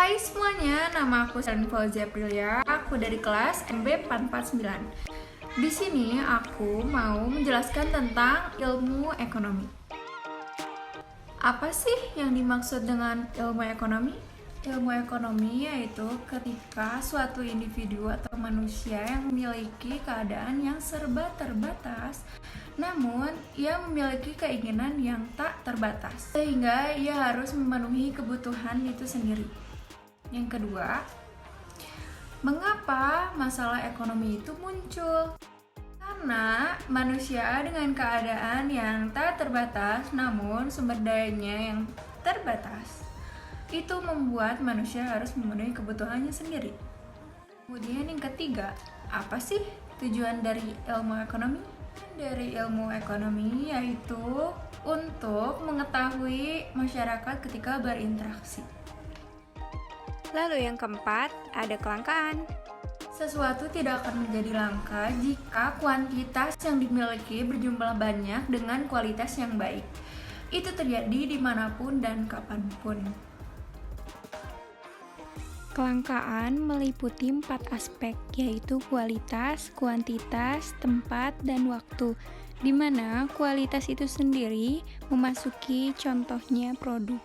Hai semuanya, nama aku Shalini Fauzia Aprilia. Aku dari kelas MB449. Di sini aku mau menjelaskan tentang ilmu ekonomi. Apa sih yang dimaksud dengan ilmu ekonomi? Ilmu ekonomi yaitu ketika suatu individu atau manusia yang memiliki keadaan yang serba terbatas, namun ia memiliki keinginan yang tak terbatas, sehingga ia harus memenuhi kebutuhan itu sendiri. Yang kedua, mengapa masalah ekonomi itu muncul? Karena manusia dengan keadaan yang tak terbatas, namun sumber dayanya yang terbatas, itu membuat manusia harus memenuhi kebutuhannya sendiri. Kemudian yang ketiga, apa sih tujuan dari ilmu ekonomi? Dari ilmu ekonomi yaitu untuk mengetahui masyarakat ketika berinteraksi. Lalu yang keempat, ada kelangkaan. Sesuatu tidak akan menjadi langka jika kuantitas yang dimiliki berjumlah banyak dengan kualitas yang baik. Itu terjadi dimanapun dan kapanpun. Kelangkaan meliputi 4 aspek, yaitu kualitas, kuantitas, tempat, dan waktu, di mana kualitas itu sendiri memasuki contohnya produk.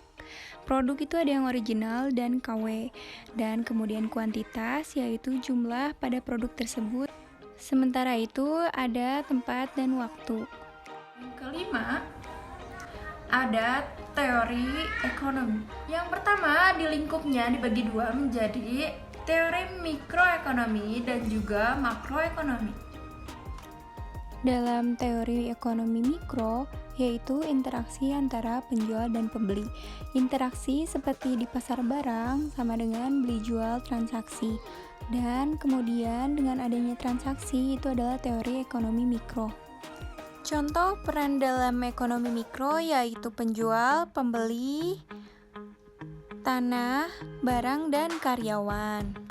Produk itu ada yang original dan KW, dan kemudian kuantitas yaitu jumlah pada produk tersebut. Sementara itu ada tempat dan waktu. Yang kelima, ada teori ekonomi. Yang pertama, di lingkupnya dibagi dua menjadi teori mikroekonomi dan juga makroekonomi. Dalam teori ekonomi mikro, yaitu interaksi antara penjual dan pembeli. Interaksi seperti di pasar barang sama dengan beli jual transaksi. Dan kemudian dengan adanya transaksi itu adalah teori ekonomi mikro. Contoh peran dalam ekonomi mikro yaitu penjual, pembeli, tanah, barang, dan karyawan.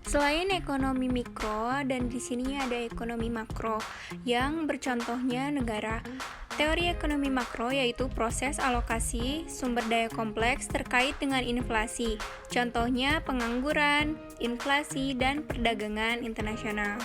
Selain ekonomi mikro, dan di sini ada ekonomi makro yang bercontohnya negara. Teori ekonomi makro yaitu proses alokasi sumber daya kompleks terkait dengan inflasi. Contohnya pengangguran, inflasi, dan perdagangan internasional.